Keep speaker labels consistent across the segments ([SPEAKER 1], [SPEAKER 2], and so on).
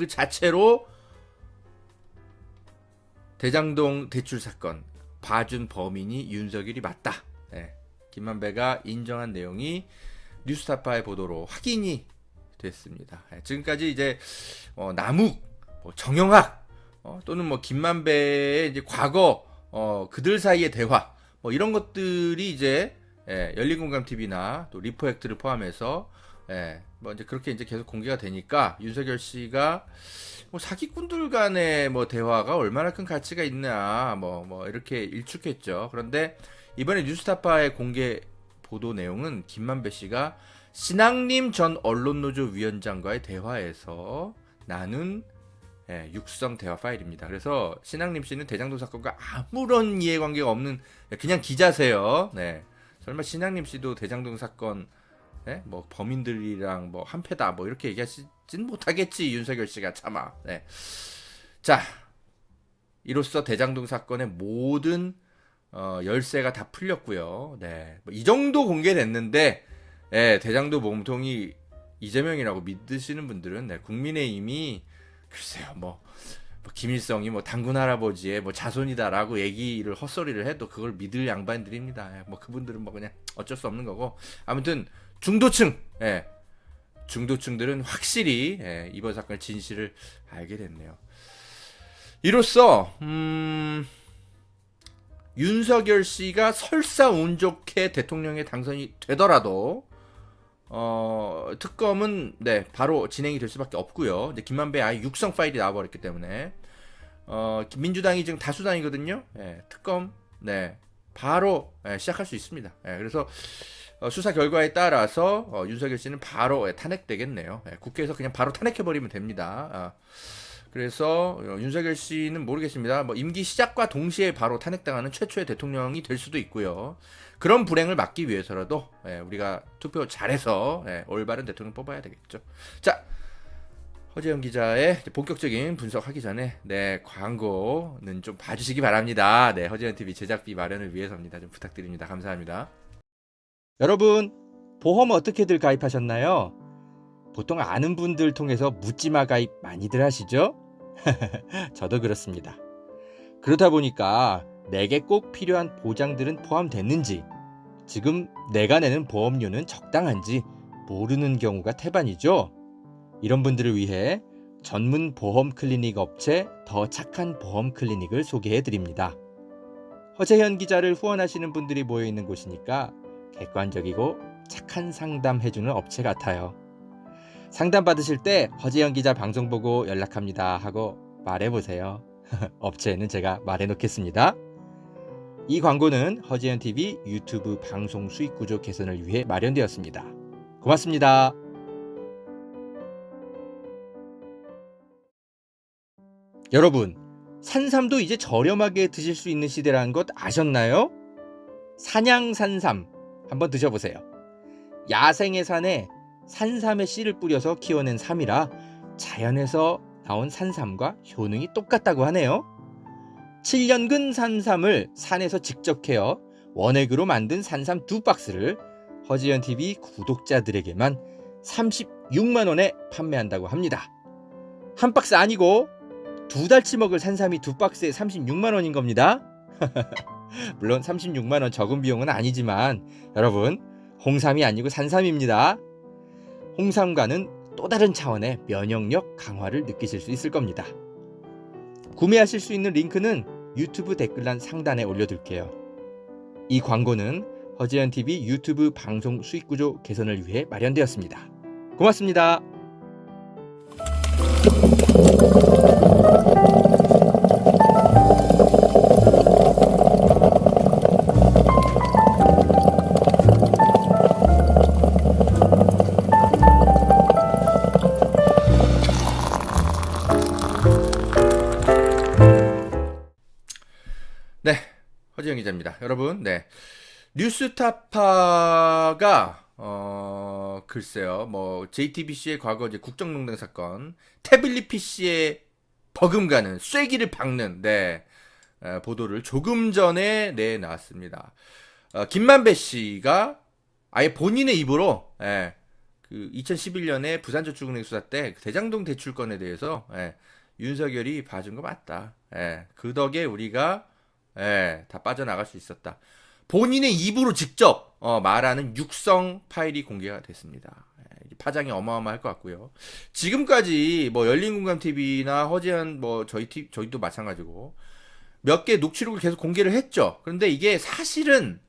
[SPEAKER 1] 그 자체로 대장동 대출 사건 봐준 범인이 윤석열이 맞다. 네. 김만배가 인정한 내용이 뉴스타파의 보도로 확인이 됐습니다. 네. 지금까지 이제 남욱, 뭐 정영학 또는 뭐 김만배의 이제 과거 그들 사이의 대화 뭐 이런 것들이 이제 열린공감 TV나 또 리포액트를 포함해서 뭐 이제 그렇게 이제 계속 공개가 되니까 윤석열 씨가 뭐 사기꾼들 간의 뭐 대화가 얼마나 큰 가치가 있나 뭐 이렇게 일축했죠. 그런데 이번에 뉴스타파의 공개 보도 내용은 김만배 씨가 신앙림 전 언론노조 위원장과의 대화에서 나눈 육성 대화 파일입니다. 그래서 신앙림 씨는 대장동 사건과 아무런 이해관계가 없는 그냥 기자세요. 네. 설마 신앙림 씨도 대장동 사건 뭐 범인들이랑 뭐 한패다 뭐 이렇게 얘기하시진 못하겠지 윤석열 씨가 차마. 네. 자, 이로써 대장동 사건의 모든 열쇠가 다 풀렸고요. 네, 뭐이 정도 공개됐는데 대장동 몸통이 이재명이라고 믿으시는 분들은 국민의힘이 글쎄요 뭐 김일성이 뭐 당군 할아버지의 뭐 자손이다라고 얘기를 헛소리를 해도 그걸 믿을 양반들입니다. 뭐 그분들은 뭐 그냥 어쩔 수 없는 거고 아무튼 중도층 중도층들은 확실히 이번 사건의 진실을 알게 됐네요. 이로써 윤석열 씨가 설사 운 좋게 대통령에 당선이 되더라도 특검은 바로 진행이 될 수밖에 없고요. 이제 김만배 아예 육성 파일이 나와버렸기 때문에 민주당이 지금 다수당이거든요. 특검 바로 시작할 수 있습니다. 그래서 수사 결과에 따라서 윤석열 씨는 바로 탄핵되겠네요. 국회에서 그냥 바로 탄핵해버리면 됩니다. 그래서 윤석열 씨는 모르겠습니다. 뭐 임기 시작과 동시에 바로 탄핵당하는 최초의 대통령이 될 수도 있고요. 그런 불행을 막기 위해서라도 우리가 투표 잘해서 올바른 대통령 뽑아야 되겠죠. 자, 허재영 기자의 본격적인 분석하기 전에 광고는 좀 봐주시기 바랍니다. 허재영 TV 제작비 마련을 위해서입니다. 좀 부탁드립니다. 감사합니다.
[SPEAKER 2] 여러분, 보험 어떻게들 가입하셨나요? 보통 아는 분들 통해서 묻지마 가입 많이들 하시죠? 저도 그렇습니다. 그러다 보니까 내게 꼭 필요한 보장들은 포함됐는지, 지금 내가 내는 보험료는 적당한지 모르는 경우가 태반이죠. 이런 분들을 위해 전문 보험 클리닉 업체 더 착한 보험 클리닉을 소개해 드립니다. 허재현 기자를 후원하시는 분들이 모여있는 곳이니까 객관적이고 착한 상담 해주는 업체 같아요. 상담 받으실 때 허재현 기자 방송 보고 연락합니다 하고 말해보세요. 업체는 제가 말해놓겠습니다. 이 광고는 허재현 TV 유튜브 방송 수익 구조 개선을 위해 마련되었습니다. 고맙습니다. 여러분, 산삼도 이제 저렴하게 드실 수 있는 시대라는 것 아셨나요? 산양산삼 한번 드셔보세요. 야생의 산에 산삼의 씨를 뿌려서 키워낸 삼이라 자연에서 나온 산삼과 효능이 똑같다고 하네요. 7년근 산삼을 산에서 직접 캐어 원액으로 만든 산삼 2박스를 허지연TV 구독자들에게만 36만원에 판매한다고 합니다. 한 박스 아니고 2달치 먹을 산삼이 2박스에 36만원인 겁니다. 물론 36만원 적은 비용은 아니지만 여러분, 홍삼이 아니고 산삼입니다. 홍삼과는 또 다른 차원의 면역력 강화를 느끼실 수 있을 겁니다. 구매하실 수 있는 링크는 유튜브 댓글란 상단에 올려둘게요. 이 광고는 허재현TV 유튜브 방송 수익구조 개선을 위해 마련되었습니다. 고맙습니다.
[SPEAKER 1] 허지영 기자입니다. 여러분, 뉴스타파가 글쎄요, 뭐 JTBC의 과거 이제 국정농단 사건, 태블릿 PC에 버금가는 쐐기를 박는 보도를 조금 전에 내놨습니다. 김만배 씨가 아예 본인의 입으로 그 2011년에 부산저축은행 수사 때그 대장동 대출건에 대해서 윤석열이 봐준 거 맞다. 그 덕에 우리가 다 빠져나갈 수 있었다. 본인의 입으로 직접 말하는 육성 파일이 공개가 됐습니다. 파장이 어마어마할 것 같고요. 지금까지 뭐 열린공감TV나 허재현 뭐 저희도 마찬가지고 몇 개 녹취록을 계속 공개를 했죠. 그런데 이게 사실은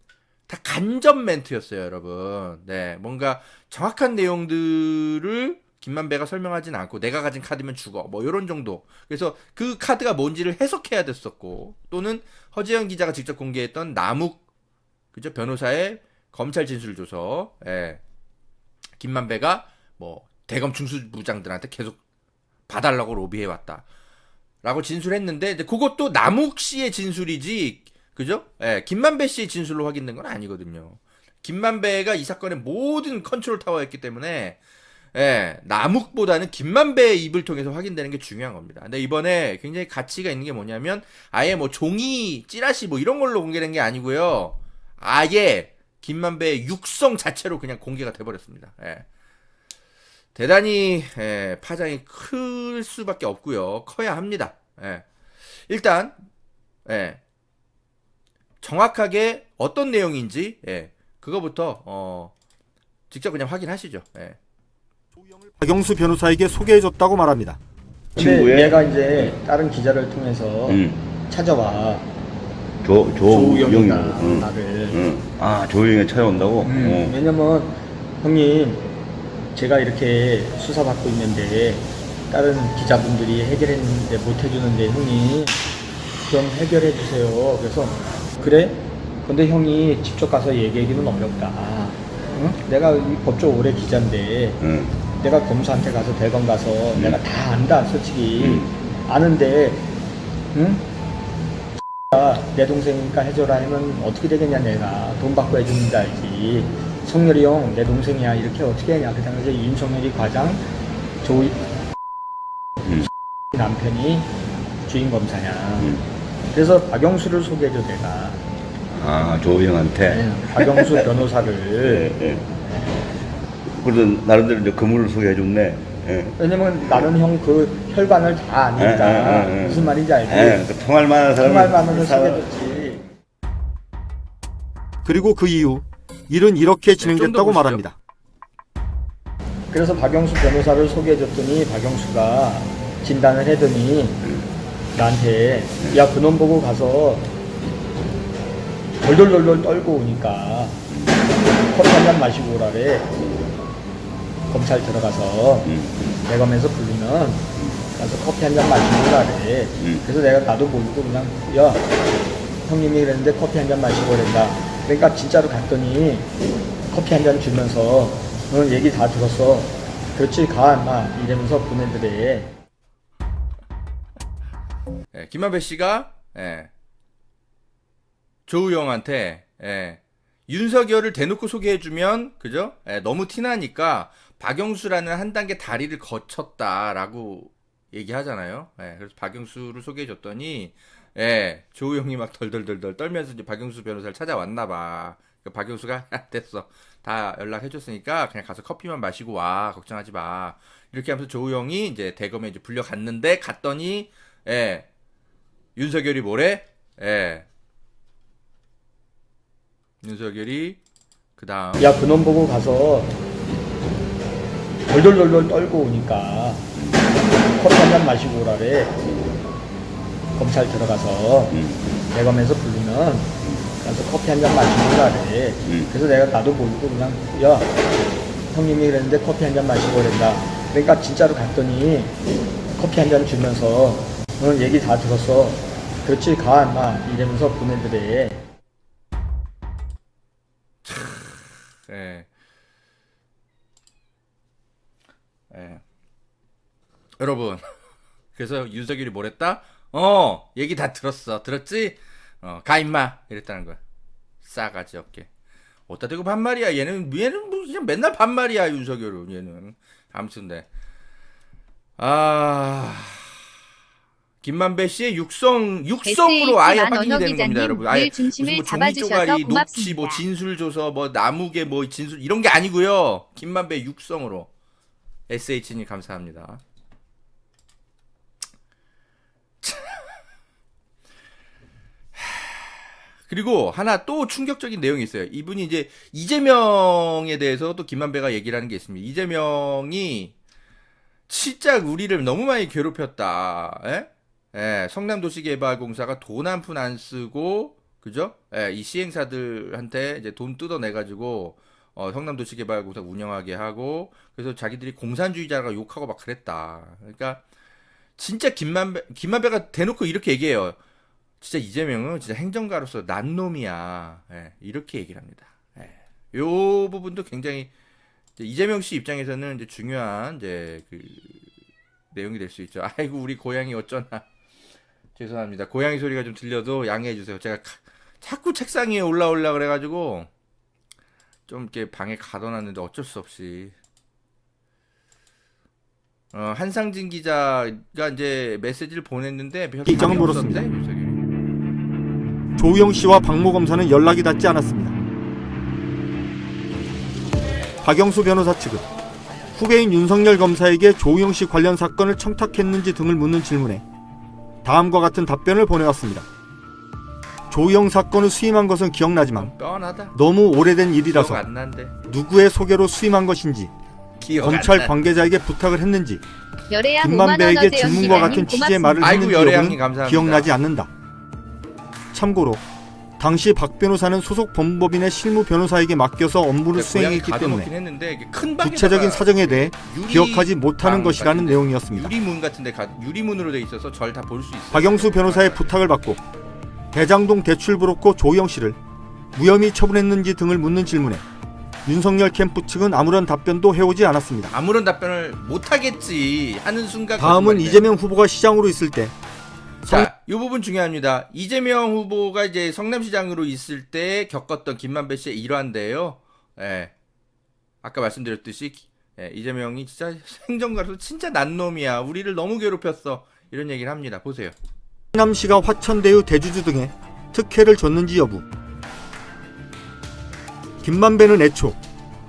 [SPEAKER 1] 다 간접 멘트였어요, 여러분. 네, 뭔가 정확한 내용들을 김만배가 설명하진 않고 내가 가진 카드면 죽어 뭐 이런 정도. 그래서 그 카드가 뭔지를 해석해야 됐었고, 또는 허재현 기자가 직접 공개했던 남욱 그죠 변호사의 검찰 진술 조서, 김만배가 뭐 대검 중수부장들한테 계속 봐달라고 로비해 왔다라고 진술했는데, 근데 그것도 남욱 씨의 진술이지, 그죠? 김만배 씨의 진술로 확인된 건 아니거든요. 김만배가 이 사건의 모든 컨트롤 타워였기 때문에 남욱보다는 김만배의 입을 통해서 확인되는 게 중요한 겁니다. 근데 이번에 굉장히 가치가 있는 게 뭐냐면 아예 뭐 종이 찌라시 뭐 이런 걸로 공개된 게 아니고요. 아예 김만배의 육성 자체로 그냥 공개가 돼버렸습니다. 대단히 파장이 클 수밖에 없고요. 커야 합니다. 일단 정확하게 어떤 내용인지 그거부터 직접 그냥 확인하시죠.
[SPEAKER 3] 박영수 변호사에게 소개해줬다고 말합니다.
[SPEAKER 4] 근데
[SPEAKER 5] 친구의
[SPEAKER 4] 내가 이제 다른 기자를 통해서 찾아와.
[SPEAKER 5] 조우영이가
[SPEAKER 4] 조우영이가 나를.
[SPEAKER 5] 아, 조우영이 찾아온다고?
[SPEAKER 4] 왜냐면 형님 제가 이렇게 수사받고 있는데 다른 기자분들이 해결했는데 못 해주는데 형님 좀 해결해 주세요. 그래서 그래? 근데 형이 직접 가서 얘기하기는 어렵다. 응? 내가 이 법조 오래 기자인데 내가 검사한테 가서 대검 가서 내가 다 안다 솔직히 아는데 응? 내 동생이니까 해줘라 하면 어떻게 되겠냐. 내가 돈 받고 해주는 줄 알지. 성렬이 형 내 동생이야 이렇게 어떻게 하냐. 그 당시에 윤석열이 과장 조 남편이 주임검사냐. 그래서 박영수를 소개해줘 내가.
[SPEAKER 5] 아, 조우영한테?
[SPEAKER 4] 박영수 변호사를.
[SPEAKER 5] 그래도 나름대로 이제 그물을 소개해줬네.
[SPEAKER 4] 왜냐면 나는 형 그 혈관을 다 아니까 무슨 말인지 알지.
[SPEAKER 5] 그 통할 만한 사람이.
[SPEAKER 4] 통할 만한 걸 소개해줬지.
[SPEAKER 3] 그리고 그 이후 일은 이렇게
[SPEAKER 1] 좀더
[SPEAKER 3] 진행됐다고
[SPEAKER 1] 보시죠.
[SPEAKER 3] 말합니다.
[SPEAKER 4] 그래서 박영수 변호사를 소개해줬더니 박영수가 진단을 해더니 나한테 야 그놈 보고 가서 덜덜덜덜 떨고 오니까 커피 한 잔 마시고 오라래. 검찰 들어가서 대검에서 부르면 가서 커피 한 잔 마시고 오라래. 그래서 내가 나도 모르고 그냥 야 형님이 그랬는데 커피 한 잔 마시고 오랜다. 그러니까 진짜로 갔더니 커피 한 잔 주면서 얘기 다 들었어. 그렇지 가 인마 이러면서 보내드래.
[SPEAKER 1] 김만배 씨가 조우영한테 윤석열을 대놓고 소개해주면 그죠? 너무 티나니까 박영수라는 한 단계 다리를 거쳤다라고 얘기하잖아요. 그래서 박영수를 소개해줬더니 조우영이 막 덜덜덜덜 떨면서 이제 박영수 변호사를 찾아왔나봐. 그러니까 박영수가 됐어 다 연락해줬으니까 그냥 가서 커피만 마시고 와 걱정하지 마 이렇게 하면서 조우영이 이제 대검에 이제 불려갔는데 갔더니 윤석열이 뭐래? 윤석열이 그 다음
[SPEAKER 4] 야 그놈 보고 가서 덜덜덜덜 떨고 오니까 커피 한 잔 마시고 오라래. 검찰 들어가서 대검에서 부르면 가서 커피 한 잔 마시고 오라래. 그래서 내가 나도 모르고 그냥 야 형님이 그랬는데 커피 한 잔 마시고 오랜다. 그러니까 진짜로 갔더니 커피 한 잔 주면서 얘기 다 들었어. 그렇지 가 인마 이러면서 보내드래.
[SPEAKER 1] 여러분 그래서 윤석열이 뭐랬다? 얘기 다 들었어 들었지? 가 임마 이랬다는 거야. 싸가지 없게 어디다 대고 반말이야. 얘는 뭐 그냥 맨날 반말이야 윤석열은. 얘는 아무튼 김만배 씨의 육성으로 아예 확인이 되는 겁니다, 여러분. 아예
[SPEAKER 6] 중심을
[SPEAKER 1] 무슨 뭐 종이
[SPEAKER 6] 잡아주셔서
[SPEAKER 1] 쪼가리, 녹취,
[SPEAKER 6] 고맙습니다.
[SPEAKER 1] 뭐 진술 줘서 뭐 나무개 뭐 진술 이런 게 아니고요. 김만배 육성으로. SH님 감사합니다. 그리고 하나 또 충격적인 내용이 있어요. 이분이 이제 이재명에 대해서 또 김만배가 얘기를 하는 게 있습니다. 이재명이 진짜 우리를 너무 많이 괴롭혔다. 예? 예, 성남도시개발공사가 돈 한 푼 안 쓰고, 그죠? 예, 이 시행사들한테 이제 돈 뜯어내가지고, 성남도시개발공사 운영하게 하고, 그래서 자기들이 공산주의자라고 욕하고 막 그랬다. 그러니까, 진짜 김만배가 대놓고 이렇게 얘기해요. 진짜 이재명은 진짜 행정가로서 난 놈이야. 예, 이렇게 얘기를 합니다. 예, 요 부분도 굉장히 이제 이재명 씨 입장에서는 이제 중요한 이제 그 내용이 될 수 있죠. 아이고 우리 고양이 어쩌나. 죄송합니다. 고양이 소리가 좀 들려도 양해해 주세요. 제가 자꾸 책상 위에 올라오려 그래가지고 좀 이렇게 방에 가둬놨는데 어쩔 수 없이. 한상진 기자가 이제 메시지를 보냈는데 별
[SPEAKER 3] 입장을
[SPEAKER 1] 답이 없었대,
[SPEAKER 3] 물었습니다.
[SPEAKER 1] 윤석열이.
[SPEAKER 3] 조우영 씨와 박모 검사는 연락이 닿지 않았습니다. 박영수 변호사 측은 후배인 윤석열 검사에게 조우영 씨 관련 사건을 청탁했는지 등을 묻는 질문에 다음과 같은 답변을 보내왔습니다. 조우영 사건을 수임한 것은 기억나지만
[SPEAKER 1] 뻔하다.
[SPEAKER 3] 너무 오래된
[SPEAKER 1] 기억
[SPEAKER 3] 일이라서
[SPEAKER 1] 안 난대.
[SPEAKER 3] 누구의 소개로 수임한 것인지
[SPEAKER 1] 기억
[SPEAKER 3] 검찰
[SPEAKER 1] 안
[SPEAKER 3] 관계자에게 부탁을 했는지
[SPEAKER 6] 열애야 5만 원
[SPEAKER 3] 김만배에게
[SPEAKER 6] 어제연
[SPEAKER 3] 질문과 같은
[SPEAKER 6] 기자님
[SPEAKER 3] 취지의
[SPEAKER 6] 고맙습니다.
[SPEAKER 3] 말을
[SPEAKER 1] 아이고,
[SPEAKER 3] 했는지
[SPEAKER 1] 열애양님
[SPEAKER 3] 여부는
[SPEAKER 1] 감사합니다.
[SPEAKER 3] 기억나지 않는다. 참고로 당시 박 변호사는 소속 법무법인의 실무 변호사에게 맡겨서 업무를 수행했기 때문에
[SPEAKER 1] 했는데 이게 큰 방에다가
[SPEAKER 3] 구체적인 사정에 대해 기억하지 못하는
[SPEAKER 1] 방
[SPEAKER 3] 것이라는
[SPEAKER 1] 같은데,
[SPEAKER 3] 내용이었습니다.
[SPEAKER 1] 유리문 같은데 유리문으로 돼 있어서 절 다 볼 수 있어요.
[SPEAKER 3] 박영수 변호사의 부탁을 받고 대장동 대출 브로커 조우영 씨를 무혐의 처분했는지 등을 묻는 질문에 윤석열 캠프 측은 아무런 답변도 해오지 않았습니다.
[SPEAKER 1] 아무런 답변을 못 하겠지 하는 순간
[SPEAKER 3] 다음은
[SPEAKER 1] 거짓말이네.
[SPEAKER 3] 이재명 후보가 시장으로 있을 때
[SPEAKER 1] 자, 이 부분 중요합니다. 이재명 후보가 이제 성남시장으로 있을 때 겪었던 김만배 씨의 일화인데요. 예. 아까 말씀드렸듯이 이재명이 진짜 행정가로서 진짜 난 놈이야. 우리를 너무 괴롭혔어. 이런 얘기를 합니다. 보세요.
[SPEAKER 3] 성남시가 화천대유 대주주 등에 특혜를 줬는지 여부. 김만배는 애초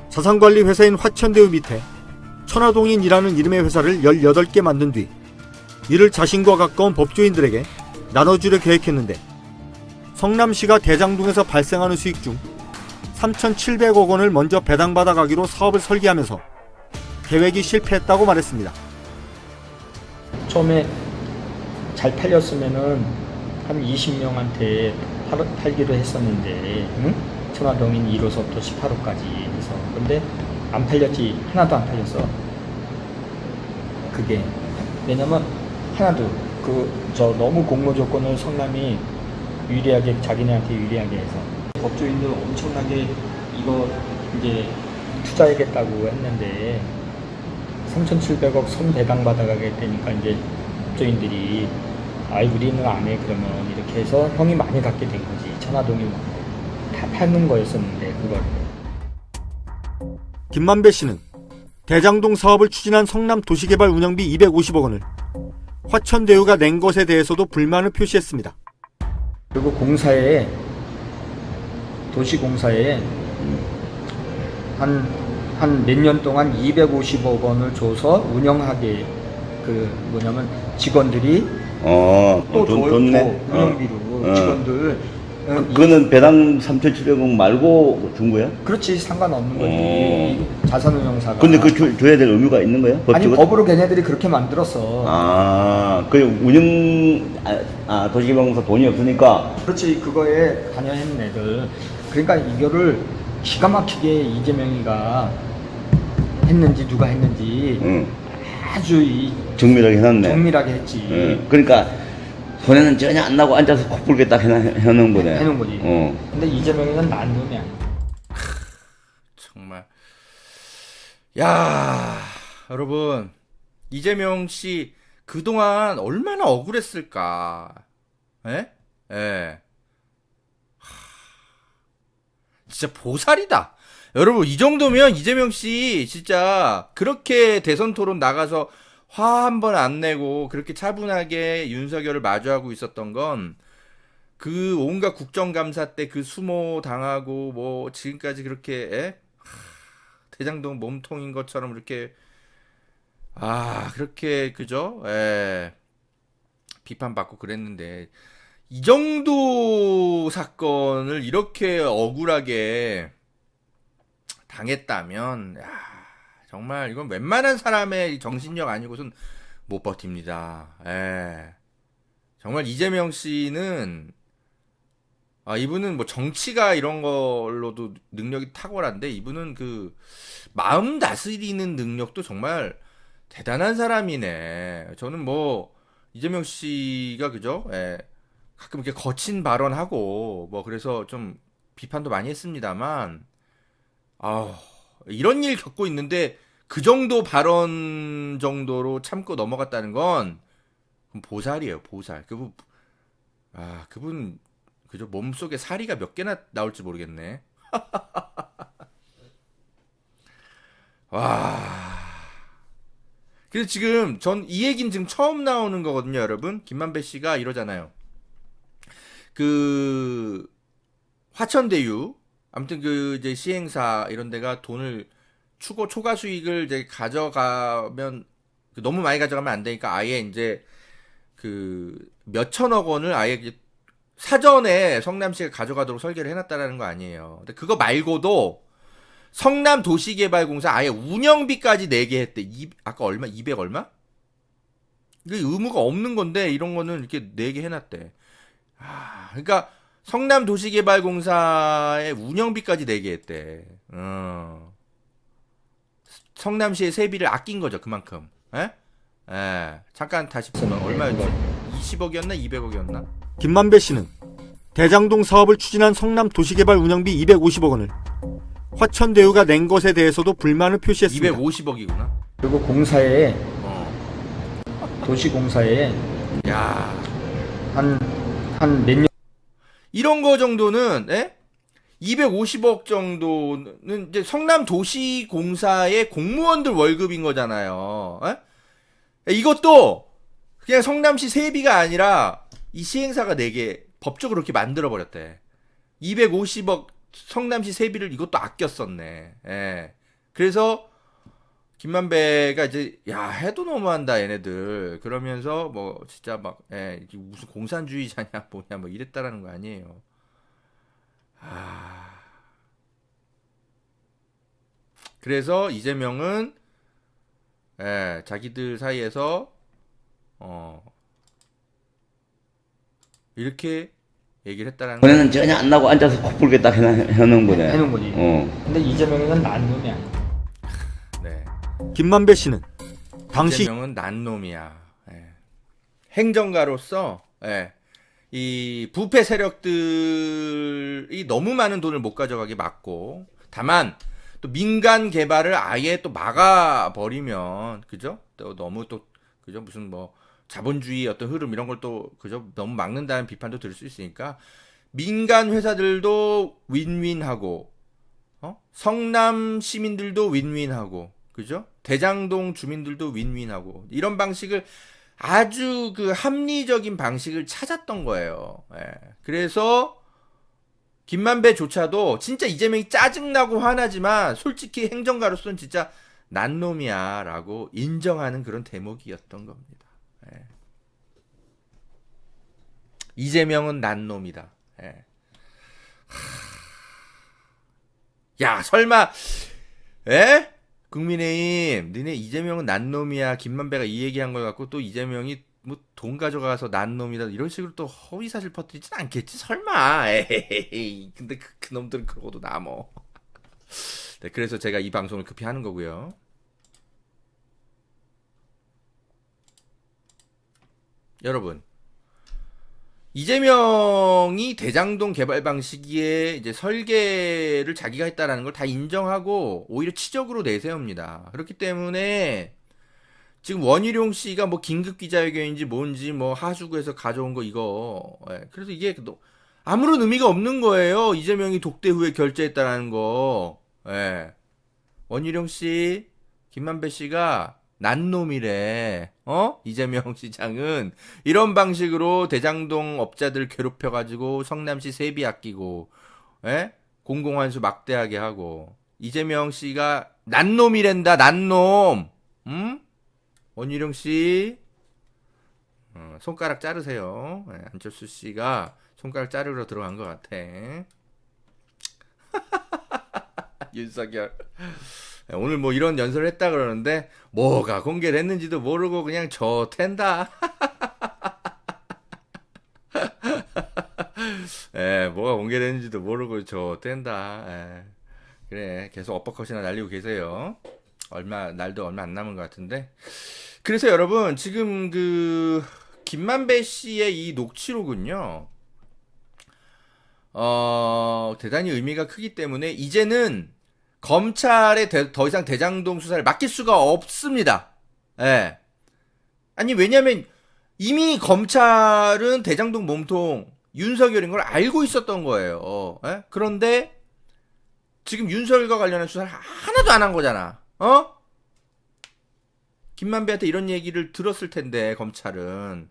[SPEAKER 3] 자산관리 회사인 화천대유 밑에 천화동인이라는 이름의 회사를 18개 만든 뒤 이를 자신과 가까운 법조인들에게 나눠주려 계획했는데 성남시가 대장동에서 발생하는 수익 중 3,700억 원을 먼저 배당받아 가기로 사업을 설계하면서 계획이 실패했다고 말했습니다.
[SPEAKER 4] 처음에 잘 팔렸으면은 한 20명한테 팔기로 했었는데, 응? 천화동인 1호서부터 18호까지 해서. 근데 안 팔렸지. 하나도 안 팔렸어. 그게. 왜냐면 하나도 너무 공모 조건을 성남이 유리하게, 자기네한테 유리하게 해서 법조인들 엄청나게 이거 이제 투자하겠다고 했는데 3,700억 손 배당 받아가겠다니까 이제 법조인들이 아이 우리는 안 해 그러면 이렇게 해서 형이 많이 갖게 된 거지. 천화동이 다 파는 거였었는데 그걸.
[SPEAKER 3] 김만배 씨는 대장동 사업을 추진한 성남도시개발 운영비 250억 원을 화천대유가 낸 것에 대해서도 불만을 표시했습니다.
[SPEAKER 4] 그리고 도시공사에 한 몇 년 동안 250억 원을 줘서 운영하게 뭐냐면 직원들이 또
[SPEAKER 5] 좋네.
[SPEAKER 4] 운영비로 직원들
[SPEAKER 5] 그거는 배당 3,700원 말고 준 거야?
[SPEAKER 4] 그렇지 상관없는 거지. 자산운용사가.
[SPEAKER 5] 근데 그 줘야 될 의무가 있는 거야?
[SPEAKER 4] 아니
[SPEAKER 5] 법적으로?
[SPEAKER 4] 법으로 걔네들이 그렇게 만들었어.
[SPEAKER 5] 도시개발공사 돈이 없으니까.
[SPEAKER 4] 그렇지 그거에 관여했는 애들. 그러니까 이거를 기가 막히게 이재명이가 했는지 누가 했는지 아주
[SPEAKER 5] 정밀하게 해놨네.
[SPEAKER 4] 정밀하게 했지.
[SPEAKER 5] 그러니까 손해는 전혀 안 나고 앉아서 코뿔게 딱 해놓은 거네.
[SPEAKER 4] 해놓은 거지. 근데 이재명이는 난 놈이 아니야.
[SPEAKER 1] 정말. 야, 여러분. 이재명 씨 그동안 얼마나 억울했을까. 예? 예. 진짜 보살이다. 여러분 이 정도면 이재명 씨 진짜 그렇게 대선 토론 나가서 화 한 번 안 내고 그렇게 차분하게 윤석열을 마주하고 있었던 건 그 온갖 국정감사 때 그 수모 당하고 뭐 지금까지 그렇게 대장동 몸통인 것처럼 이렇게 그렇게 그죠? 비판받고 그랬는데 이 정도 사건을 이렇게 억울하게 당했다면 정말 이건 웬만한 사람의 정신력 아니고선 못 버팁니다. 정말 이재명 씨는 이분은 뭐 정치가 이런 걸로도 능력이 탁월한데 이분은 그 마음 다스리는 능력도 정말 대단한 사람이네. 저는 뭐 이재명 씨가 그죠? 가끔 이렇게 거친 발언하고 뭐 그래서 좀 비판도 많이 했습니다만 이런 일 겪고 있는데 그 정도 발언 정도로 참고 넘어갔다는 건 보살이에요, 보살. 그분 그죠? 몸속에 사리가 몇 개나 나올지 모르겠네. 와. 그래서 지금 전 이 얘기는 지금 처음 나오는 거거든요, 여러분. 김만배 씨가 이러잖아요. 그 화천대유 아무튼 그 이제 시행사 이런 데가 돈을 초과 수익을 이제 가져가면 너무 많이 가져가면 안 되니까 아예 이제 그 몇천억 원을 아예 이제 사전에 성남시가 가져가도록 설계를 해놨다라는 거 아니에요. 근데 그거 말고도 성남도시개발공사 아예 운영비까지 내게 했대. 아까 얼마? 200 얼마? 이게 의무가 없는 건데 이런 거는 이렇게 내게 해놨대. 그러니까 성남도시개발공사의 운영비까지 내게 했대. 성남시의 세비를 아낀 거죠, 그만큼. 잠깐 다시 보면 얼마였지? 20억이었나? 200억이었나?
[SPEAKER 3] 김만배 씨는 대장동 사업을 추진한 성남 도시개발 운영비 250억 원을 화천대유가 낸 것에 대해서도 불만을 표시했습니다.
[SPEAKER 1] 250억이구나.
[SPEAKER 4] 그리고 공사에 도시공사에
[SPEAKER 1] 야,
[SPEAKER 4] 한 몇 년
[SPEAKER 1] 이런 거 정도는 250억 정도는 이제 성남도시공사의 공무원들 월급인 거잖아요. 이것도 그냥 성남시 세비가 아니라 이 시행사가 내게 법적으로 그렇게 만들어 버렸대. 250억 성남시 세비를 이것도 아꼈었네. 그래서 김만배가 이제 해도 너무한다 얘네들 그러면서 뭐 진짜 막 이게 무슨 공산주의자냐 뭐냐 뭐 이랬다라는 거 아니에요. 그래서 이재명은 자기들 사이에서 이렇게 얘기를 했다라는 거.
[SPEAKER 5] 전에는 전혀 안 나고 앉아서 코뿔게 딱 해놓은 거네.
[SPEAKER 4] 해놓은 거지. 근데 이재명은 난 놈이 아니야.
[SPEAKER 1] 네.
[SPEAKER 3] 김만배 씨는 당시
[SPEAKER 1] 이재명은 난 놈이야. 행정가로서 이 부패 세력들이 너무 많은 돈을 못 가져가게 막고 다만 또 민간 개발을 아예 또 막아 버리면 그죠? 또 너무 또 그죠? 무슨 뭐 자본주의 어떤 흐름 이런 걸 또 그죠? 너무 막는다는 비판도 들을 수 있으니까 민간 회사들도 윈윈하고 성남 시민들도 윈윈하고 그죠? 대장동 주민들도 윈윈하고 이런 방식을 아주 그 합리적인 방식을 찾았던 거예요. 그래서 김만배조차도 진짜 이재명이 짜증나고 화나지만 솔직히 행정가로서는 진짜 난 놈이야 라고 인정하는 그런 대목이었던 겁니다. 이재명은 난 놈이다. 야 설마 국민의힘 니네 이재명은 난 놈이야 김만배가 이 얘기한 걸 갖고 또 이재명이 뭐 돈 가져가서 난 놈이다 이런 식으로 또 허위사실 퍼뜨리진 않겠지 설마. 에이 근데 그 놈들은 그러고도 남어. 네, 그래서 제가 이 방송을 급히 하는 거고요. 여러분 이재명이 대장동 개발 방식의 이제 설계를 자기가 했다라는 걸 다 인정하고 오히려 치적으로 내세웁니다. 그렇기 때문에 지금 원희룡 씨가 뭐 긴급 기자회견인지 뭔지 뭐 하수구에서 가져온 거 이거 그래서 이게 아무런 의미가 없는 거예요. 이재명이 독대 후에 결재했다라는 거. 원희룡 씨, 김만배 씨가 난 놈이래. 이재명 시장은 이런 방식으로 대장동 업자들 괴롭혀가지고 성남시 세비 아끼고, 공공환수 막대하게 하고, 이재명 씨가 난 놈이란다, 난 놈. 응? 원희룡 씨, 손가락 자르세요. 안철수 씨가 손가락 자르러 들어간 것 같아. 윤석열. 오늘 뭐 이런 연설을 했다 그러는데 뭐가 공개됐는지도 모르고 그냥 좋댄다. 뭐가 공개됐는지도 모르고 좋댄다. 그래, 계속 엇박컷이나 날리고 계세요. 날도 얼마 안 남은 것 같은데. 그래서 여러분, 지금 김만배 씨의 이 녹취록은요, 대단히 의미가 크기 때문에 이제는 검찰에 더 이상 대장동 수사를 맡길 수가 없습니다. 아니, 왜냐면 이미 검찰은 대장동 몸통 윤석열인 걸 알고 있었던 거예요. 그런데 지금 윤석열과 관련한 수사를 하나도 안 한 거잖아. 김만배한테 이런 얘기를 들었을 텐데 검찰은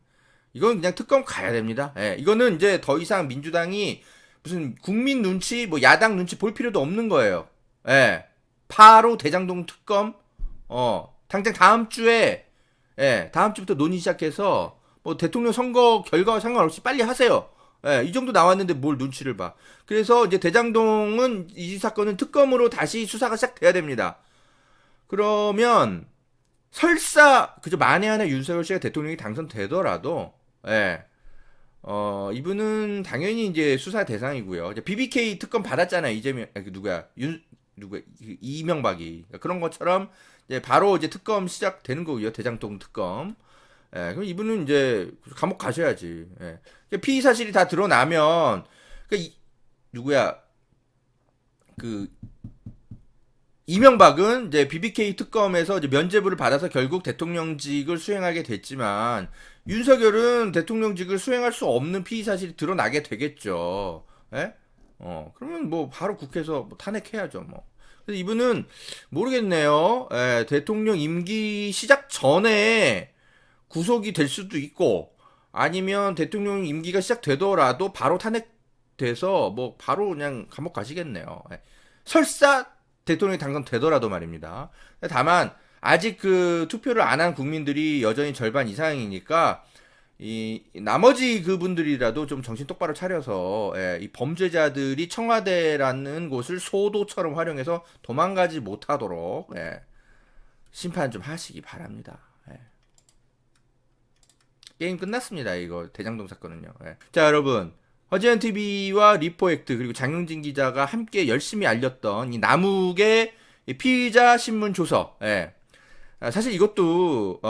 [SPEAKER 1] 이건 그냥 특검 가야 됩니다. 이거는 이제 더 이상 민주당이 무슨 국민 눈치, 뭐 야당 눈치 볼 필요도 없는 거예요. 바로 대장동 특검, 당장 다음 주에, 다음 주부터 논의 시작해서, 뭐 대통령 선거 결과와 상관없이 빨리 하세요. 이 정도 나왔는데 뭘 눈치를 봐. 그래서 이제 대장동은, 이 사건은 특검으로 다시 수사가 시작돼야 됩니다. 그러면, 설사, 만에 하나 윤석열 씨가 대통령이 당선되더라도, 이분은 당연히 이제 수사 대상이고요. 이제 BBK 특검 받았잖아요. 이명박이. 그런 것처럼 이제 바로 이제 특검 시작되는 거고요. 대장동 특검. 그럼 이분은 이제 감옥 가셔야지. 피의 사실이 다 드러나면, 이명박은 이제 BBK 특검에서 이제 면죄부를 받아서 결국 대통령직을 수행하게 됐지만, 윤석열은 대통령직을 수행할 수 없는 피의 사실이 드러나게 되겠죠. 그러면 뭐 바로 국회에서 뭐 탄핵해야죠, 뭐. 그래서 이분은 모르겠네요. 대통령 임기 시작 전에 구속이 될 수도 있고, 아니면 대통령 임기가 시작되더라도 바로 탄핵돼서 뭐 바로 그냥 감옥 가시겠네요. 설사 대통령이 당선되더라도 말입니다. 다만 아직 투표를 안 한 국민들이 여전히 절반 이상이니까 이 나머지 그분들이라도 좀 정신 똑바로 차려서 이 범죄자들이 청와대라는 곳을 소도처럼 활용해서 도망가지 못하도록 심판 좀 하시기 바랍니다. 게임 끝났습니다. 이거 대장동 사건은요. 자, 여러분, 허지현 TV와 리포액트 그리고 장용진 기자가 함께 열심히 알렸던 이 남욱의 피의자 신문 조서. 사실 이것도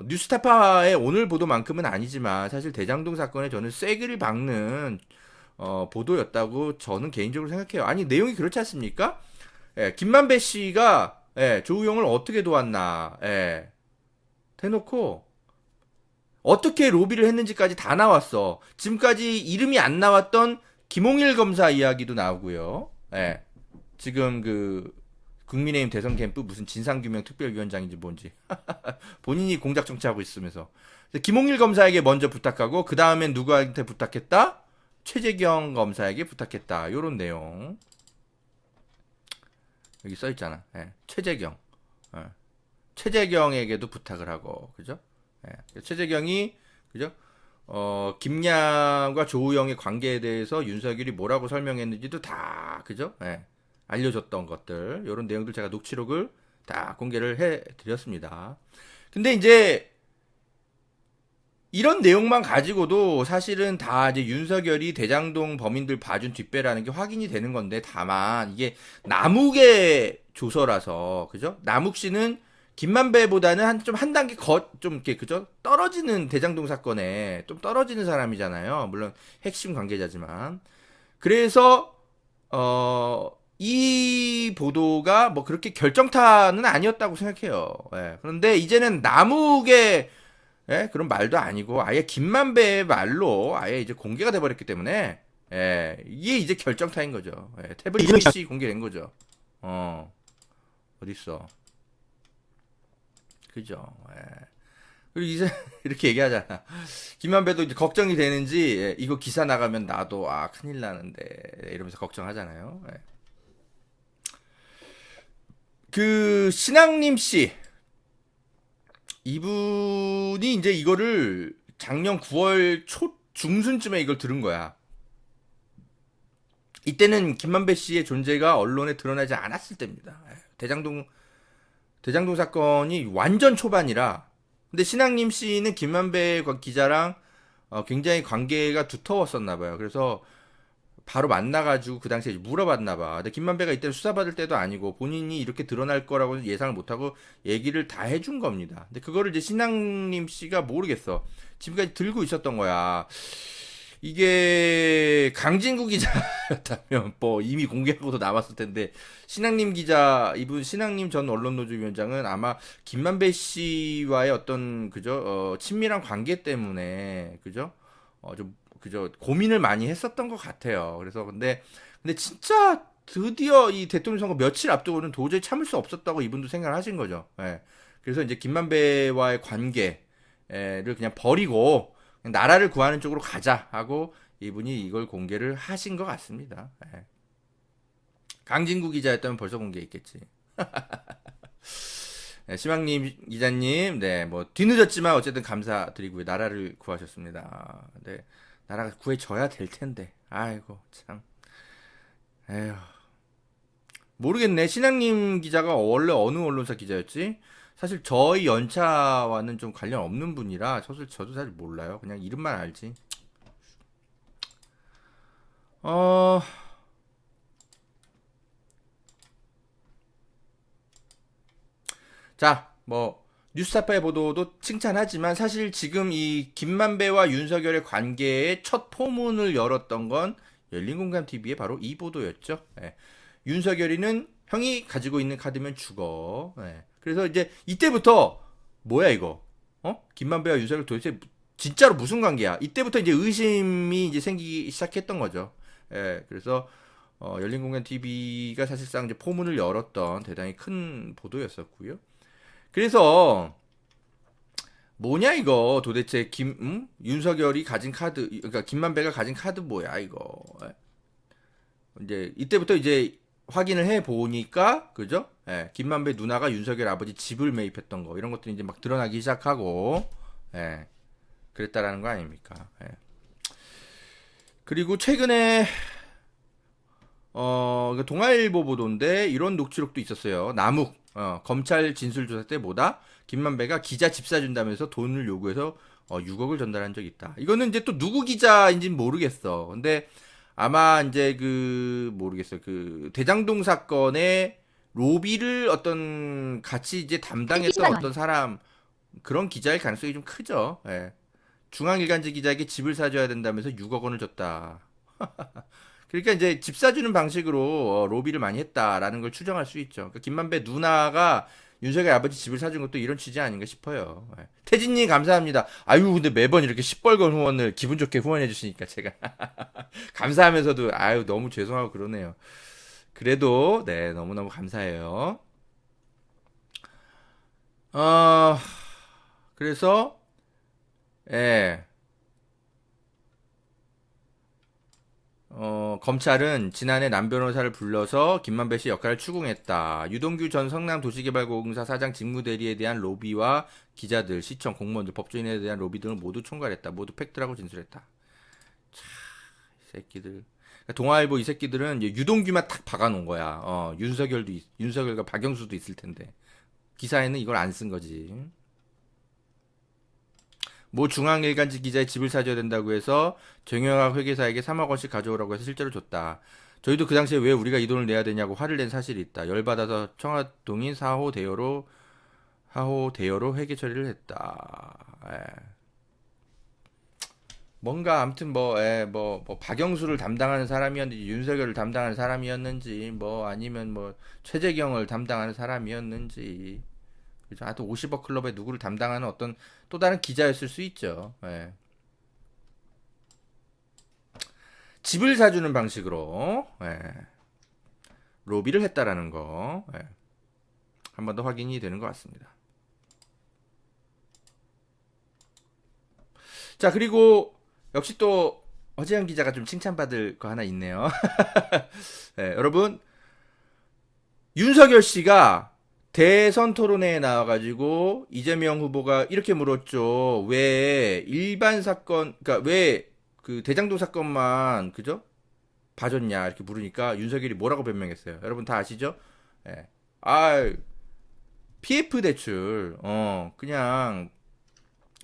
[SPEAKER 1] 뉴스타파의 오늘 보도만큼은 아니지만 사실 대장동 사건에 저는 쐐기를 박는 보도였다고 저는 개인적으로 생각해요. 아니, 내용이 그렇지 않습니까? 김만배 씨가 조우영을 어떻게 도왔나 대놓고 어떻게 로비를 했는지까지 다 나왔어. 지금까지 이름이 안 나왔던 김홍일 검사 이야기도 나오고요. 지금 국민의힘 대선 캠프 무슨 진상규명 특별위원장인지 뭔지 본인이 공작 정치하고 있으면서 김홍일 검사에게 먼저 부탁하고 그 다음엔 누구한테 부탁했다? 최재경 검사에게 부탁했다. 요런 내용 여기 써 있잖아. 최재경, 최재경에게도 부탁을 하고, 그죠? 최재경이, 그죠? 김양과 조우영의 관계에 대해서 윤석열이 뭐라고 설명했는지도 다, 그죠? 알려줬던 것들, 요런 내용들 제가 녹취록을 다 공개를 해드렸습니다. 근데 이제, 이런 내용만 가지고도 사실은 다 이제 윤석열이 대장동 범인들 봐준 뒷배라는 게 확인이 되는 건데, 다만, 이게 남욱의 조서라서, 그죠? 남욱 씨는 김만배보다는 한 단계 좀 이렇게, 그죠? 떨어지는 대장동 사건에 좀 떨어지는 사람이잖아요. 물론 핵심 관계자지만. 그래서, 이 보도가 뭐 그렇게 결정타는 아니었다고 생각해요. 그런데 이제는 남욱의 그런 말도 아니고 아예 김만배의 말로 아예 이제 공개가 돼버렸기 때문에 이게 이제 결정타인 거죠. 태블릿 PC 공개된 거죠. 어딨어. 그죠. 예. 그리고 이제 이렇게 얘기하잖아. 김만배도 이제 걱정이 되는지 예, 이거 기사 나가면 나도 큰일 나는데 이러면서 걱정하잖아요. 예. 그 신앙님 씨 이분이 이제 이거를 작년 9월 초 중순쯤에 이걸 들은 거야. 이때는 김만배 씨의 존재가 언론에 드러나지 않았을 때입니다. 대장동 사건이 완전 초반이라. 근데 신앙님 씨는 김만배 기자랑 굉장히 관계가 두터웠었나 봐요. 그래서 바로 만나가지고 그 당시에 물어봤나 봐. 근데 김만배가 이때 수사받을 때도 아니고 본인이 이렇게 드러날 거라고 예상을 못하고 얘기를 다 해준 겁니다. 근데 그거를 이제 신앙님 씨가 모르겠어. 지금까지 들고 있었던 거야. 이게 강진구 기자였다면 뭐 이미 공개하고도 나왔을 텐데 신앙님 기자 이분 신앙님 전 언론노조위원장은 아마 김만배 씨와의 어떤 그죠 친밀한 관계 때문에 그죠 좀 그죠 고민을 많이 했었던 것 같아요. 그래서 근데 진짜 드디어 이 대통령 선거 며칠 앞두고는 도저히 참을 수 없었다고 이분도 생각을 하신 거죠. 예. 그래서 이제 김만배와의 관계를 그냥 버리고 나라를 구하는 쪽으로 가자 하고 이분이 이걸 공개를 하신 것 같습니다. 예. 강진구 기자였다면 벌써 공개했겠지. 네, 시망님 기자님, 네, 뭐 뒤늦었지만 어쨌든 감사드리고요. 나라를 구하셨습니다. 네, 나라가 구해져야 될 텐데, 아이고 참, 에휴, 모르겠네. 신앙님 기자가 원래 어느 언론사 기자였지? 사실 저희 연차와는 좀 관련 없는 분이라 저도 사실 몰라요. 그냥 이름만 알지. 자, 뭐 뉴스타파의 보도도 칭찬하지만 사실 지금 이 김만배와 윤석열의 관계의 첫 포문을 열었던 건 열린공감TV의 바로 이 보도였죠. 예. 윤석열이는 형이 가지고 있는 카드면 죽어. 예. 그래서 이제 이때부터 뭐야 이거? 김만배와 윤석열 도대체 진짜로 무슨 관계야? 이때부터 이제 의심이 이제 생기기 시작했던 거죠. 예. 그래서 열린공감TV가 사실상 이제 포문을 열었던 대단히 큰 보도였었고요. 그래서 뭐냐 이거 도대체 윤석열이 가진 카드 그러니까 김만배가 가진 카드 뭐야 이거. 이제 이때부터 이제 확인을 해 보니까 그죠? 예, 김만배 누나가 윤석열 아버지 집을 매입했던 거 이런 것들이 이제 막 드러나기 시작하고 예, 그랬다라는 거 아닙니까? 예. 그리고 최근에 동아일보 보도인데 이런 녹취록도 있었어요. 남욱 검찰 진술조사 때 뭐다? 김만배가 기자 집 사준다면서 돈을 요구해서 6억을 전달한 적이 있다. 이거는 이제 또 누구 기자인지는 모르겠어. 근데 아마 이제 모르겠어요. 그 대장동 사건의 로비를 어떤 같이 이제 담당했던 어떤 사람 그런 기자일 가능성이 좀 크죠. 예. 중앙일간지 기자에게 집을 사줘야 된다면서 6억 원을 줬다. 그러니까 이제 집 사주는 방식으로 로비를 많이 했다라는 걸 추정할 수 있죠. 그러니까 김만배 누나가 윤석열 아버지 집을 사준 것도 이런 취지 아닌가 싶어요. 예. 태진님 감사합니다. 아유 근데 매번 이렇게 시뻘건 후원을 기분 좋게 후원해 주시니까 제가 감사하면서도 아유 너무 죄송하고 그러네요. 그래도 네 너무너무 감사해요. 그래서 예. 검찰은 지난해 남 변호사를 불러서 김만배 씨 역할을 추궁했다. 유동규 전 성남도시개발공사 사장 직무대리에 대한 로비와 기자들, 시청, 공무원들, 법조인에 대한 로비 등을 모두 총괄했다. 모두 팩트라고 진술했다. 차, 이 새끼들. 그러니까 동아일보 이 새끼들은 이제 유동규만 탁 박아놓은 거야. 윤석열과 박영수도 있을 텐데. 기사에는 이걸 안 쓴 거지. 모 중앙일간지 기자의 집을 사줘야 된다고 해서 정영학 회계사에게 3억 원씩 가져오라고 해서 실제로 줬다. 저희도 그 당시에 왜 우리가 이 돈을 내야 되냐고 화를 낸 사실이 있다. 열받아서 청와동인 4호 대여로 회계 처리를 했다. 예. 뭔가 아무튼 뭐 박영수를 담당하는 사람이었는지 윤석열을 담당하는 사람이었는지 뭐 아니면 뭐 최재경을 담당하는 사람이었는지 그죠? 하여튼 50억 클럽에 누구를 담당하는 어떤 또 다른 기자였을 수 있죠. 예. 집을 사주는 방식으로 로비를 했다라는 거 한 번 더 확인이 되는 것 같습니다. 자, 그리고 역시 또 허재현 기자가 좀 칭찬받을 거 하나 있네요. 네, 여러분, 윤석열 씨가 대선 토론회에 나와가지고 이재명 후보가 이렇게 물었죠. 왜 일반 사건, 그러니까 왜 그 대장동 사건만 그죠? 봐줬냐 이렇게 물으니까 윤석열이 뭐라고 변명했어요. 여러분 다 아시죠? 예. PF 대출, 그냥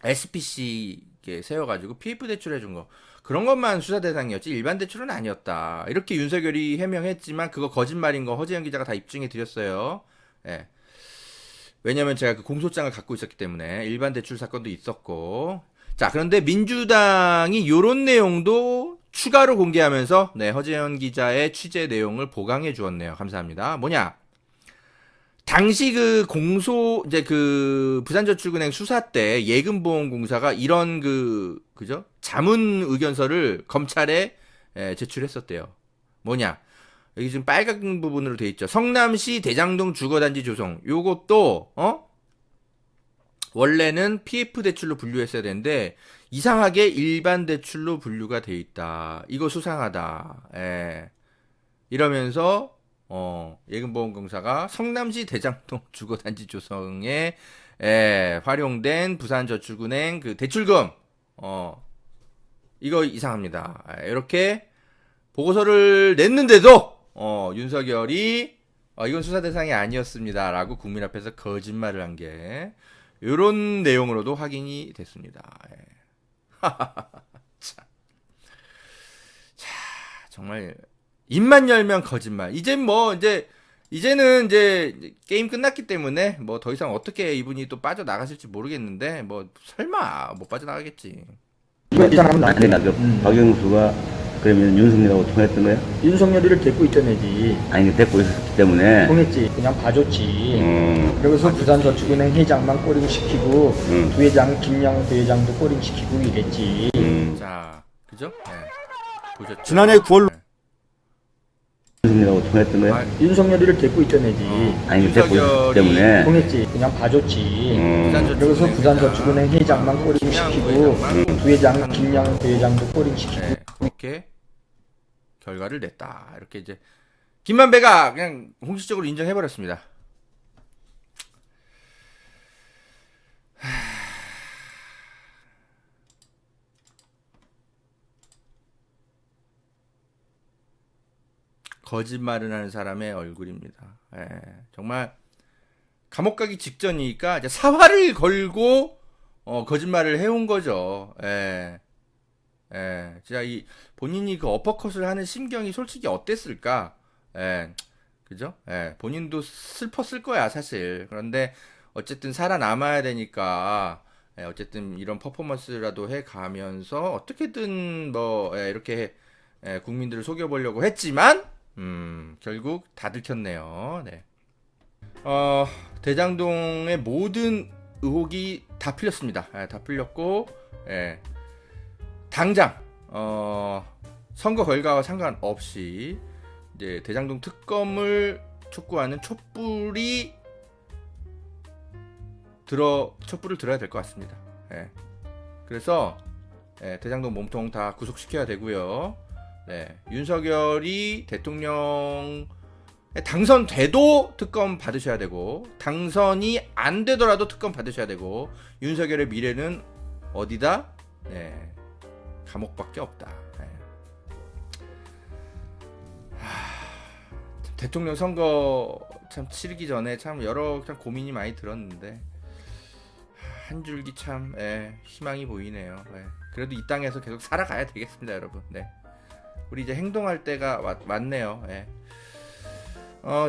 [SPEAKER 1] SPC 세워가지고 PF 대출 해준 거. 그런 것만 수사 대상이었지 일반 대출은 아니었다. 이렇게 윤석열이 해명했지만 그거 거짓말인 거 허재현 기자가 다 입증해 드렸어요. 예. 왜냐면 제가 그 공소장을 갖고 있었기 때문에 일반 대출 사건도 있었고. 자, 그런데 민주당이 요런 내용도 추가로 공개하면서 네, 허재현 기자의 취재 내용을 보강해 주었네요. 감사합니다. 뭐냐? 당시 그 이제 그 부산저축은행 수사 때 예금보험공사가 이런 그죠? 자문 의견서를 검찰에 제출했었대요. 뭐냐? 여기 지금 빨간 부분으로 돼 있죠. 성남시 대장동 주거단지 조성. 요것도, 원래는 PF 대출로 분류했어야 되는데, 이상하게 일반 대출로 분류가 돼 있다. 이거 수상하다. 예. 이러면서, 예금보험공사가 성남시 대장동 주거단지 조성에, 활용된 부산저축은행 그 대출금, 이거 이상합니다. 이렇게 보고서를 냈는데도, 윤석열이, 이건 수사 대상이 아니었습니다. 라고 국민 앞에서 거짓말을 한 게, 요런 내용으로도 확인이 됐습니다. 예. 자, 정말, 입만 열면 거짓말. 이제는 이제 게임 끝났기 때문에 뭐 더 이상 어떻게 이분이 또 빠져나가실지 모르겠는데, 뭐 설마 못 빠져나가겠지.
[SPEAKER 4] 이거 이 사람은
[SPEAKER 5] 아니, 나 박영수가 그러면 윤석열하고 통했던 거야?
[SPEAKER 4] 윤석열이를 데리고 있던 애지.
[SPEAKER 5] 아니, 데리고 있었기 때문에.
[SPEAKER 4] 통했지. 그냥 봐줬지. 그러고서 부산저축은행 회장만 꼬링시키고 부회장 김양 부회장도 꼬링시키고 이랬지.
[SPEAKER 1] 자, 그죠? 네. 보셨죠?
[SPEAKER 3] 지난해 9월
[SPEAKER 5] 윤석열하고 통했던 거야?
[SPEAKER 4] 윤석열이를 데리고 있던 애지.
[SPEAKER 5] 아니, 데리고 있었기 때문에.
[SPEAKER 4] 통했지. 그냥 봐줬지. 그러고서 부산저축은행 회장만 꼬링시키고 부회장 김양 부회장도 꼬링시키고.
[SPEAKER 1] 네, 그렇게 결과를 냈다. 이렇게 이제 김만배가 그냥 공식적으로 인정해버렸습니다. 거짓말을 하는 사람의 얼굴입니다. 정말 감옥 가기 직전이니까 이제 사활을 걸고 거짓말을 해온 거죠. 진짜 본인이 그 어퍼컷을 하는 심경이 솔직히 어땠을까? 그죠? 본인도 슬펐을 거야, 사실. 그런데 어쨌든 살아남아야 되니까, 어쨌든 이런 퍼포먼스라도 해 가면서 어떻게든 이렇게 국민들을 속여보려고 했지만, 결국 다 들켰네요. 네. 대장동의 모든 의혹이 다 풀렸습니다. 다 풀렸고, 당장 선거 결과와 상관없이 이제 대장동 특검을 촉구하는 촛불이 촛불을 들어야 될 것 같습니다. 그래서 대장동 몸통 다 구속시켜야 되고요. 윤석열이 대통령 당선돼도 특검 받으셔야 되고, 당선이 안 되더라도 특검 받으셔야 되고, 윤석열의 미래는 어디다? 감옥밖에 없다. 대통령 선거 참 치르기 전에 참 참 고민이 많이 들었는데, 한 줄기 참 희망이 보이네요. 그래도 이 땅에서 계속 살아가야 되겠습니다, 여러분. 우리 이제 행동할 때가 왔네요.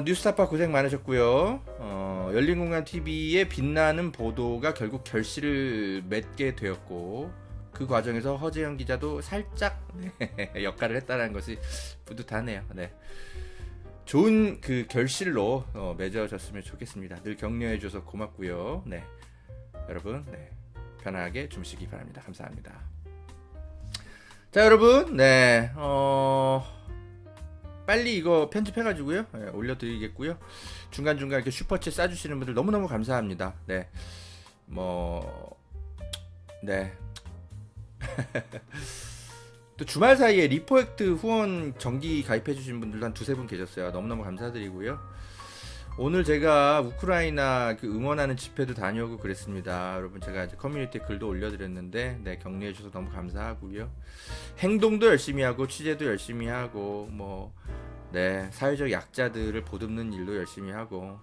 [SPEAKER 1] 뉴스타파 고생 많으셨고요. 열린공간TV의 빛나는 보도가 결국 결실을 맺게 되었고, 그 과정에서 허재현 기자도 살짝 역할을 했다는 것이 뿌듯하네요. 좋은 그 결실로 맺어졌으면 좋겠습니다. 늘 격려해줘서 고맙고요. 여러분 편하게 주무시기 바랍니다. 감사합니다. 자, 여러분 빨리 이거 편집해가지고요 올려드리겠고요. 중간중간 이렇게 슈퍼챗 쏴주시는 분들 너무너무 감사합니다. 또 주말 사이에 리포액트 후원 정기 가입해 주신 분들도 한 두세 분 계셨어요. 너무너무 감사드리고요. 오늘 제가 우크라이나 그 응원하는 집회도 다녀오고 그랬습니다. 여러분 제가 이제 커뮤니티에 글도 올려드렸는데 네, 격려해 주셔서 너무 감사하고요. 행동도 열심히 하고 취재도 열심히 하고 뭐 네, 사회적 약자들을 보듬는 일도 열심히 하고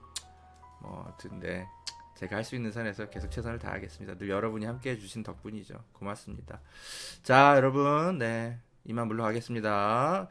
[SPEAKER 1] 뭐 아무튼 네, 제가 할 수 있는 선에서 계속 최선을 다하겠습니다. 늘 여러분이 함께 해주신 덕분이죠. 고맙습니다. 자, 여러분, 네, 이만 물러가겠습니다.